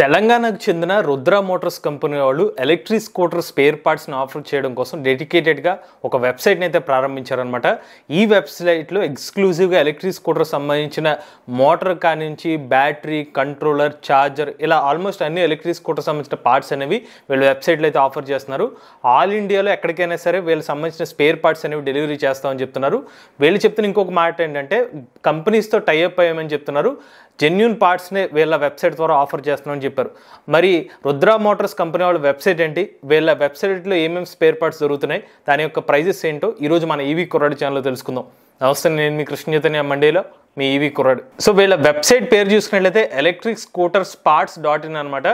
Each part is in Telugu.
తెలంగాణకు చెందిన రుద్ర మోటార్స్ కంపెనీ వాళ్ళు ఎలక్ట్రిక్ స్కూటర్ స్పేర్ పార్ట్స్ని ఆఫర్ చేయడం కోసం డెడికేటెడ్గా ఒక వెబ్సైట్ని అయితే ప్రారంభించారనమాట. ఈ వెబ్సైట్లో ఎక్స్క్లూజివ్గా ఎలక్ట్రిక్ స్కూటర్ సంబంధించిన మోటార్ కానించి బ్యాటరీ, కంట్రోలర్, ఛార్జర్ ఇలా ఆల్మోస్ట్ అన్ని ఎలక్ట్రిక్ స్కూటర్ సంబంధించిన పార్ట్స్ అనేవి వీళ్ళు వెబ్సైట్లో అయితే ఆఫర్ చేస్తున్నారు. ఆల్ ఇండియాలో ఎక్కడికైనా సరే వీళ్ళకి సంబంధించిన స్పేర్ పార్ట్స్ అనేవి డెలివరీ చేస్తామని చెప్తున్నారు. వీళ్ళు చెప్తున్న ఇంకొక మాట ఏంటంటే కంపెనీస్తో టైఅప్ అయ్యామని చెప్తున్నారు. జెన్యూన్ పార్ట్స్ని వీళ్ళ వెబ్సైట్ ద్వారా ఆఫర్ చేస్తున్నామని చెప్పారు. మరి రుద్ర మోటార్స్ కంపెనీ వాళ్ళ వెబ్సైట్ ఏంటి, వీళ్ళ వెబ్సైట్లో ఏమేమి స్పేర్ పార్ట్స్ దొరుకుతున్నాయి, దాని యొక్క ప్రైజెస్ ఏంటో ఈరోజు మన ఈవీ కుర్రాడు ఛానల్లో తెలుసుకుందాం. నమస్తే, నేను మీ కృష్ణ చైతన్య మండేలో మీ ఈవీ కుర్రాడు. సో వీళ్ళ వెబ్సైట్ పేరు చూసుకున్నట్లయితే ఎలక్ట్రిక్ స్కూటర్స్ parts.in అనమాట.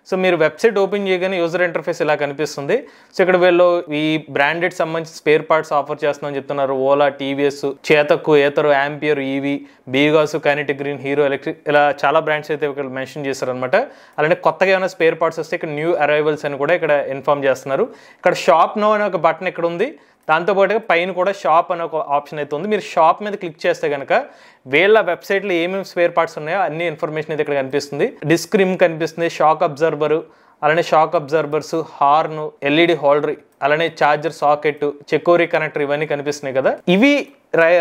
సో మీరు వెబ్సైట్ ఓపెన్ చేయగానే యూజర్ ఇంటర్ఫేస్ ఇలా కనిపిస్తుంది. సో ఇక్కడ వీళ్ళు ఈ బ్రాండెడ్ సంబంధించి స్పేర్ పార్ట్స్ ఆఫర్ చేస్తున్నామని చెప్తున్నారు. Ola, TVS, Chetak, Ather, Ampere, EV, BGauss, Kinetic Green, Hero Electric ఇలా చాలా బ్రాండ్స్ అయితే ఇక్కడ మెన్షన్ చేశారనమాట. అలానే కొత్తగా ఏమైనా స్పేర్ పార్ట్స్ వస్తే ఇక్కడ న్యూ అరైవల్స్ అని కూడా ఇక్కడ ఇన్ఫార్మ్ చేస్తున్నారు. ఇక్కడ షాప్ నో అనే ఒక బటన్ ఇక్కడ ఉంది. దాంతోపాటుగా పైన కూడా షాప్ అనే ఒక ఆప్షన్ అయితే ఉంది. మీరు షాప్ మీద క్లిక్ చేస్తే కనుక వీళ్ళ వెబ్సైట్లో ఏమేమి స్పేర్ పార్ట్స్ ఉన్నాయో అన్ని ఇన్ఫర్మేషన్ అయితే ఇక్కడ కనిపిస్తుంది. డిస్క్ రిమ్ కనిపిస్తుంది, షాక్ అబ్జర్బరు, అలానే shock absorbers, horn, LED holder, అలానే ఛార్జర్ సాకెట్, చెకోరీ కనెక్టర్ ఇవన్నీ కనిపిస్తున్నాయి కదా. ఇవి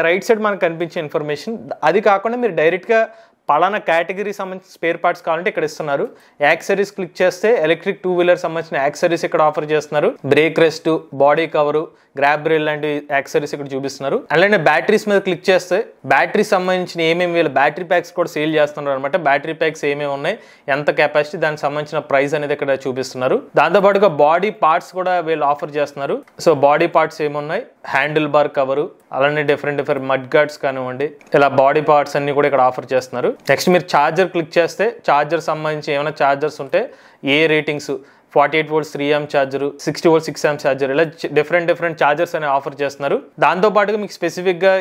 రైట్ సైడ్ మనకు కనిపించే ఇన్ఫర్మేషన్. అది కాకుండా మీరు డైరెక్ట్గా పలానా కేటగిరీ సంబంధించిన స్పేర్ పార్ట్స్ కావాలంటే ఇక్కడ ఇస్తున్నారు. యాక్సరీస్ క్లిక్ చేస్తే ఎలక్ట్రిక్ 2-వీలర్ సంబంధించిన యాక్సరీస్ ఇక్కడ ఆఫర్ చేస్తున్నారు. Break rest, body cover, grab rail లాంటి యాక్సరీస్ ఇక్కడ చూపిస్తున్నారు. అలానే బ్యాటరీస్ మీద క్లిక్ చేస్తే బ్యాటరీ సంబంధించిన ఏమేమి వీళ్ళు బ్యాటరీ ప్యాక్స్ కూడా సేల్ చేస్తున్నారు అనమాట. బ్యాటరీ ప్యాక్స్ ఏమేమి ఉన్నాయి, ఎంత కెపాసిటీ, దానికి సంబంధించిన ప్రైస్ అనేది ఇక్కడ చూపిస్తున్నారు. దాంతోపాటుగా బాడీ పార్ట్స్ కూడా వీళ్ళు ఆఫర్ చేస్తున్నారు. సో బాడీ పార్ట్స్ ఏమున్నాయి, హ్యాండిల్ బార్ కవరు, అలానే డిఫరెంట్ మడ్ గార్డ్స్ కానివ్వండి, ఇలా బాడీ పార్ట్స్ అన్ని కూడా ఇక్కడ ఆఫర్ చేస్తున్నారు. నెక్స్ట్ మీరు ఛార్జర్ క్లిక్ చేస్తే ఛార్జర్ సంబంధించి ఏమైనా ఛార్జర్స్ ఉంటే ఏ ratings, 48 volts 3 amp charger, 60 volts 6 amp charger, ఇలా డిఫరెంట్ ఛార్జర్స్ అనేవి ఆఫర్ చేస్తున్నారు. దాంతోపాటుగా మీకు స్పెసిఫిక్గా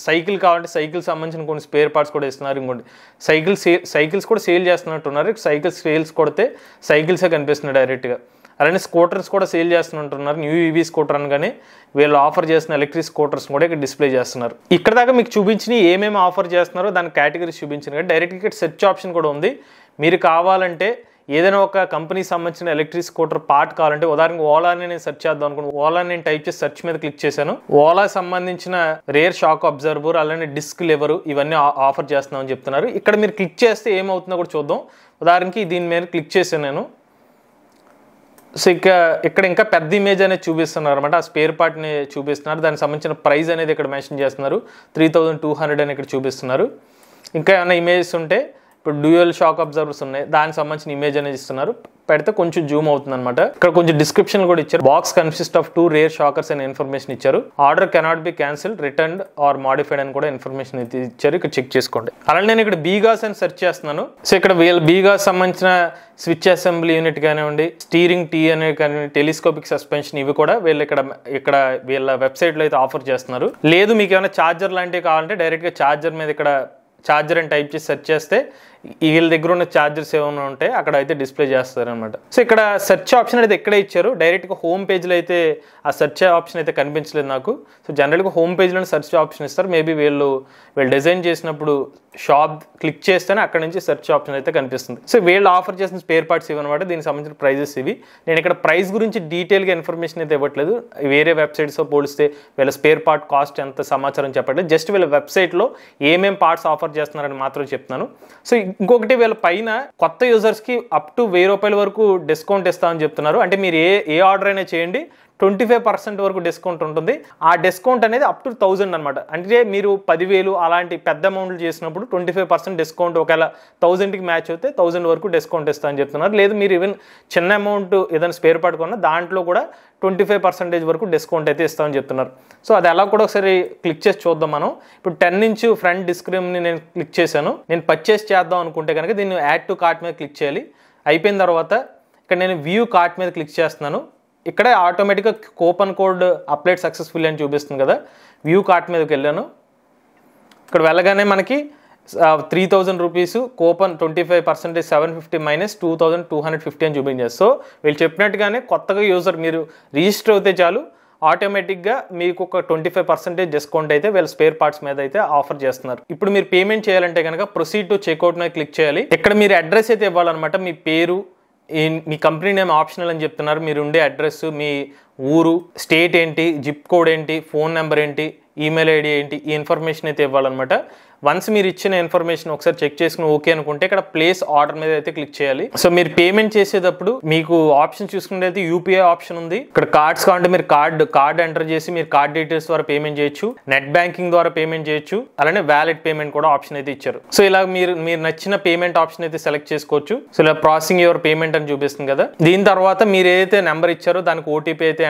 సైకిల్ కావాలంటే సైకిల్ సంబంధించిన కొన్ని స్పేర్ పార్ట్స్ కూడా ఇస్తున్నారు. ఇంకోటి సైకిల్స్ కూడా సేల్ చేస్తున్నట్టున్నారు. సైకిల్స్ సేల్స్ కొడితే సైకిల్సే కనిపిస్తున్నాయి డైరెక్ట్గా. అలానే స్కూటర్స్ కూడా సేల్ చేస్తున్నట్టున్నారు. న్యూ ఈవీ స్కూటర్ అనగానే వీళ్ళు ఆఫర్ చేస్తున్న ఎలక్ట్రిక్ స్కూటర్స్ కూడా ఇక్కడ డిస్ప్లే చేస్తున్నారు. ఇక్కడ దాకా మీకు చూపించిన ఏమేమి ఆఫర్ చేస్తున్నారో దాని కేటగిరీస్ చూపించిన డైరెక్ట్గా ఇక్కడ సెర్చ్ ఆప్షన్ కూడా ఉంది. మీరు కావాలంటే ఏదైనా ఒక కంపెనీ సంబంధించిన ఎలక్ట్రిక్ స్కూటర్ పార్ట్ కావాలంటే, ఉదాహరణకు ఓలాని నేను సెర్చ్ చేద్దాం అనుకున్నాను. ఓలా నేను టైప్ చేసి సెర్చ్ మీద క్లిక్ చేశాను. ఓలా సంబంధించిన రేర్ షాక్ అబ్జర్వర్, అలానే డిస్క్ లెవర్ ఇవన్నీ ఆఫర్ చేస్తున్నామని చెప్తున్నారు. ఇక్కడ మీరు క్లిక్ చేస్తే ఏమవుతుందో కూడా చూద్దాం. ఉదాహరణకి దీని మీద క్లిక్ చేశాను నేను. సో ఇక్కడ ఇంకా పెద్ద ఇమేజ్ అనేది చూపిస్తున్నారు అనమాట. ఆ స్పేర్ పార్ట్ని చూపిస్తున్నారు. దానికి సంబంధించిన ప్రైస్ అనేది ఇక్కడ మెన్షన్ చేస్తున్నారు. 3200 అని ఇక్కడ చూపిస్తున్నారు. ఇంకా ఏమైనా ఇమేజెస్ ఉంటే ఇప్పుడు డ్యూయల్ షాక్ అబ్జర్వర్స్ ఉన్నాయి, దానికి సంబంధించిన ఇమేజ్ అనేది ఇస్తున్నారు. పెడితే కొంచెం జూమ్ అవుతుంది అనమాట. ఇక్కడ కొంచెం డిస్క్రిప్షన్ కూడా ఇచ్చారు. Box consist of 2 rear shockers అనే ఇన్ఫర్మేషన్ ఇచ్చారు. Order cannot be cancelled, returned or modified అని కూడా ఇన్ఫర్మేషన్ ఇచ్చారు. ఇక్కడ చెక్ చేసుకోండి. అలానే నేను ఇక్కడ బీగాస్ అని సెర్చ్ చేస్తున్నాను. సో ఇక్కడ వీళ్ళ బీగాస్ సంబంధించిన స్విచ్ అసెంబ్లీ యూనిట్ కానివ్వండి, స్టీరింగ్ టీ అనే కానివ్వండి, టెలిస్కోపిక్ సస్పెన్షన్ ఇవి కూడా వీళ్ళు ఇక్కడ వీళ్ళ వెబ్సైట్లో అయితే ఆఫర్ చేస్తున్నారు. లేదు మీకు ఏమైనా ఛార్జర్ లాంటివి కావాలంటే డైరెక్ట్గా ఛార్జర్ మీద ఇక్కడ ఛార్జర్ అని టైప్ చేసి సెర్చ్ చేస్తే వీళ్ళ దగ్గర ఉన్న ఛార్జర్స్ ఏమైనా ఉంటే అక్కడ అయితే డిస్ప్లే చేస్తారు అనమాట. సో ఇక్కడ సెర్చ్ ఆప్షన్ అయితే ఎక్కడే ఇచ్చారు. డైరెక్ట్గా హోమ్ పేజ్లో అయితే ఆ సెర్చ్ ఆప్షన్ అయితే కనిపించలేదు నాకు. సో జనరల్గా హోమ్ పేజ్లోనే సెర్చ్ ఆప్షన్ ఇస్తారు. మేబీ వీళ్ళు డిజైన్ చేసినప్పుడు షాప్ క్లిక్ చేస్తేనే అక్కడ నుంచి సెర్చ్ ఆప్షన్ అయితే కనిపిస్తుంది. సో వీళ్ళు ఆఫర్ చేసిన స్పేర్ పార్ట్స్ ఇవన్నమాట. దీనికి సంబంధించిన ప్రైజెస్ ఇవి. నేను ఇక్కడ ప్రైస్ గురించి డీటెయిల్గా ఇన్ఫర్మేషన్ అయితే ఇవ్వట్లేదు. వేరే వెబ్సైట్స్తో పోలిస్తే వీళ్ళ స్పేర్ పార్ట్ కాస్ట్ ఎంత సమాచారం చెప్పట్లేదు. జస్ట్ వీళ్ళ వెబ్సైట్లో ఏమేం పార్ట్స్ ఆఫర్ చేస్తున్నారని మాత్రం చెప్తున్నాను. సో ఇంకొకటి వీళ్ళ పైన కొత్త యూజర్స్కి అప్ టు 1000 రూపాయల వరకు డిస్కౌంట్ ఇస్తామని చెప్తున్నారు. అంటే మీరు ఏ ఆర్డర్ అయినా చేయండి 25% వరకు డిస్కౌంట్ ఉంటుంది. ఆ డిస్కౌంట్ అనేది అప్ టు 1000 అనమాట. అంటే మీరు 10,000 అలాంటి పెద్ద అమౌంట్లు చేసినప్పుడు 25% డిస్కౌంట్, ఒకవేళ 1000కి మ్యాచ్ అయితే 1000 వరకు డిస్కౌంట్ ఇస్తామని చెప్తున్నారు. లేదు మీరు ఈవెన్ చిన్న అమౌంట్ ఏదైనా స్పేర్ పార్ట్ కొన్నా దాంట్లో కూడా 25% వరకు డిస్కౌంట్ అయితే ఇస్తామని చెప్తున్నారు. సో అది ఎలా కూడా ఒకసారి క్లిక్ చేసి చూద్దాం మనం. ఇప్పుడు 10 ఇంచ్ ఫ్రంట్ డిస్క్ రిమ్ని నేను క్లిక్ చేశాను. నేను పర్చేస్ చేద్దాం అనుకుంటే కనుక దీన్ని యాడ్ టు కార్ట్ మీద క్లిక్ చేయాలి. అయిపోయిన తర్వాత ఇక్కడ నేను వ్యూ కార్ట్ మీద క్లిక్ చేస్తున్నాను. ఇక్కడ ఆటోమేటిక్గా కూపన్ కోడ్ అప్లైడ్ సక్సెస్ఫుల్ అని చూపిస్తుంది కదా. వ్యూ కార్ట్ మీదకి వెళ్ళాను. ఇక్కడ వెళ్ళగానే మనకి 3000 రూపీస్ కూపన్ 25% 750 మైనస్ 2250 అని చూపించారు. సో వీళ్ళు చెప్పినట్టుగానే కొత్తగా యూజర్ మీరు రిజిస్టర్ అవుతే చాలు ఆటోమేటిక్గా మీకు ఒక 25% డిస్కౌంట్ అయితే వీళ్ళ స్పేర్ పార్ట్స్ మీద అయితే ఆఫర్ చేస్తున్నారు. ఇప్పుడు మీరు పేమెంట్ చేయాలంటే కనుక ప్రొసీడ్ టు చెక్అవుట్ మీద క్లిక్ చేయాలి. ఇక్కడ మీరు అడ్రస్ అయితే ఇవ్వాలన్నమాట. మీ పేరు, మీ కంపెనీ నేమ్ ఆప్షనల్ అని చెప్తున్నారు. మీరు ఉండే అడ్రస్, మీ ఊరు, స్టేట్ ఏంటి, జిప్ కోడ్ ఏంటి, ఫోన్ నెంబర్ ఏంటి, ఈమెయిల్ ఐడి ఏంటి, ఈ ఇన్ఫర్మేషన్ అయితే ఇవ్వాలన్నమాట. వన్స్ మీరు ఇచ్చిన ఇన్ఫర్మేషన్ ఒకసారి చెక్ చేసుకుని ఓకే అనుకుంటే ఇక్కడ ప్లేస్ ఆర్డర్ మీద అయితే క్లిక్ చేయాలి. సో మీరు పేమెంట్ చేసేటప్పుడు మీకు ఆప్షన్ చూసుకున్నట్లయితే యూపీఐ ఆప్షన్ ఉంది. ఇక్కడ కార్డ్స్ కావాలంటే మీరు కార్డ్ ఎంటర్ చేసి మీరు కార్డ్ డీటెయిల్స్ ద్వారా పేమెంట్ చేయొచ్చు, నెట్ బ్యాంకింగ్ ద్వారా పేమెంట్ చేయొచ్చు, అలానే వ్యాలెట్ పేమెంట్ కూడా ఆప్షన్ అయితే ఇచ్చారు. సో ఇలా మీరు నచ్చిన పేమెంట్ ఆప్షన్ అయితే సెలెక్ట్ చేసుకోవచ్చు. సో ఇలా ప్రాసెసింగ్ యువర్ పేమెంట్ అని చూపిస్తుంది కదా. దీని తర్వాత మీరు ఏదైతే నెంబర్ ఇచ్చారో దానికి ఓటీపీ అయితే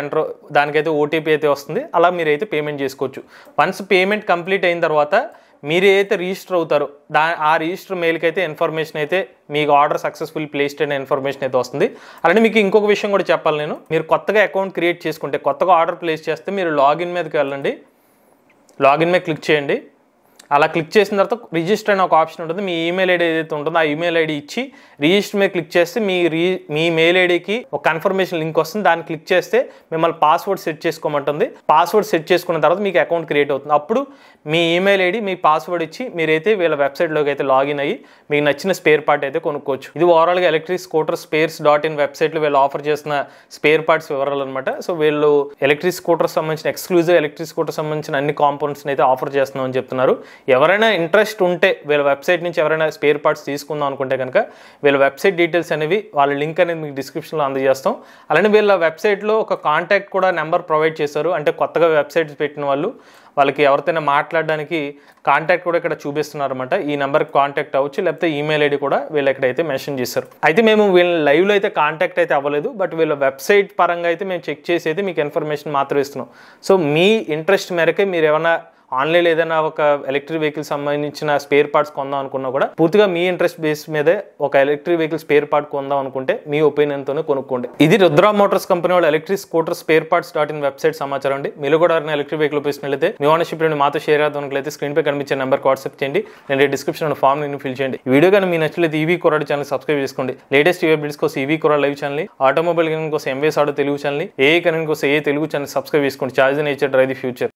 దానికైతే ఓటీపీ అయితే వస్తుంది. అలా మీరు అయితే పేమెంట్ చేసుకోవచ్చు. వన్స్ పేమెంట్ కంప్లీట్ అయిన తర్వాత మీరు ఏదైతే రిజిస్టర్ అవుతారో ఆ రిజిస్టర్ మెయిల్కి అయితే ఇన్ఫర్మేషన్ అయితే మీకు ఆర్డర్ సక్సెస్ఫుల్ ప్లేస్డ్ అనే ఇన్ఫర్మేషన్ అయితే వస్తుంది. అలానే మీకు ఇంకొక విషయం కూడా చెప్పాలి నేను. మీరు కొత్తగా అకౌంట్ క్రియేట్ చేసుకుంటే, కొత్తగా ఆర్డర్ ప్లేస్ చేస్తే మీరు లాగిన్ మీదకి వెళ్ళండి. లాగిన్ మీద క్లిక్ చేయండి. అలా క్లిక్ చేసిన తర్వాత రిజిస్టర్ అనే ఒక ఆప్షన్ ఉంటుంది. మీ ఈమెయిల్ ఐడి ఏదైతే ఉంటుందో ఆ ఈమెయిల్ ఐడి ఇచ్చి రిజిస్టర్ మీద క్లిక్ చేస్తే మీ మెయిల్ ఐడికి ఒక కన్ఫర్మేషన్ లింక్ వస్తుంది. దాన్ని క్లిక్ చేస్తే మిమ్మల్ని పాస్వర్డ్ సెట్ చేసుకోమంటుంది. పాస్వర్డ్ సెట్ చేసుకున్న తర్వాత మీకు అకౌంట్ క్రియేట్ అవుతుంది. అప్పుడు మీ ఈమెయిల్ ఐడి, మీ పాస్వర్డ్ ఇచ్చి మీరైతే వీళ్ళ వెబ్సైట్లోకి అయితే లాగిన్ అయ్యి మీకు నచ్చిన స్పేర్ పార్ట్ అయితే కొనుక్కోవచ్చు. ఇది ఓవరాల్గా ఎలక్ట్రిక్ స్కూటర్ spares.in వెబ్సైట్లో వీళ్ళు ఆఫర్ చేసిన స్పేర్ పార్ట్స్ వివరాలు అనమాట. సో వీళ్ళు ఎలక్ట్రిక్ స్కూటర్ సంబంధించిన ఎక్స్క్లూజివ్ ఎలక్ట్రిక్ స్కూటర్ సంబంధించిన అన్ని కాంపోనెంట్స్ అయితే ఆఫర్ చేస్తున్నామని చెప్తున్నారు. ఎవరైనా ఇంట్రెస్ట్ ఉంటే వీళ్ళ వెబ్సైట్ నుంచి ఎవరైనా స్పేర్ పార్ట్స్ తీసుకుందాం అనుకుంటే కనుక వీళ్ళ వెబ్సైట్ డీటెయిల్స్ అనేవి, వాళ్ళ లింక్ అనేది మీకు డిస్క్రిప్షన్లో అందజేస్తాం. అలానే వీళ్ళ వెబ్సైట్లో ఒక కాంటాక్ట్ కూడా నెంబర్ ప్రొవైడ్ చేశారు. అంటే కొత్తగా వెబ్సైట్స్ పెట్టిన వాళ్ళకి ఎవరితోనే మాట్లాడడానికి కాంటాక్ట్ కూడా ఇక్కడ చూపిస్తున్నారు అనమాట. ఈ నెంబర్కి కాంటాక్ట్ అవ్వచ్చు, లేకపోతే ఈమెయిల్ ఐడి కూడా వీళ్ళు ఎక్కడైతే మెన్షన్ చేశారు. అయితే మేము వీళ్ళ లైవ్లో అయితే కాంటాక్ట్ అయితే అవ్వలేదు, బట్ వీళ్ళ వెబ్సైట్ పరంగా అయితే మేము చెక్ చేసి అయితే మీకు ఇన్ఫర్మేషన్ మాత్రం ఇస్తున్నాం. సో మీ ఇంట్రెస్ట్ మేరకే మీరు ఏమైనా ఆన్లైన్లో ఏదైనా ఒక ఎలక్ట్రిక్ వెహికల్ సంబంధించిన స్పేర్ పార్ట్స్ కొందాం అనుకున్నా కూడా పూర్తిగా మీ ఇంట్రెస్ట్ బేస్ మీదే ఒక ఎలక్ట్రిక్ వెహికల్ స్పేర్ పార్ట్ కొందాం అనుకుంటే మీ ఒపీనియన్తోనే కొనుక్కోండి. ఇది రుద్ర మోటార్స్ కంపెనీ వాళ్ళ ఎలక్ట్రిక్ స్కూటర్ spareparts.in వెబ్సైట్ సమాచారం అండి. మీరు కూడా ఎవరైనా ఎలక్ట్రిక్ వెహికల్ ఉపయోగించినట్లయితే మీ ఓనర్షిప్ మాతో షేర్ అవుతున్నట్లయితే స్క్రీన్ పై కనిపించే నెంబర్కి వాట్సాప్ చేయండి. నేను డిస్క్రిప్షన్ ఫామ్ ని ఫిల్ చేయండి. ఈ వీడియో కానీ మీ నచ్చినట్లయితే ఈవీ కొరాడ్ ఛానల్ సబ్స్క్రైబ్ చేసుకోండి. లేటెస్ట్ ఈవీ అప్డేట్స్ కోసం ఈవీ కొరాడ్ లైవ్ ఛానల్, ఆటోమొబైల్ కనెక్ట్ కోసం ఎంవేస్ ఆటో తెలుగు ఛానల్, ఏ కనెక్ట్ కోసం ఏ తెలుగు ఛానల్ సబ్స్క్రైబ్ చేసుకోండి. Charge nature drive the future.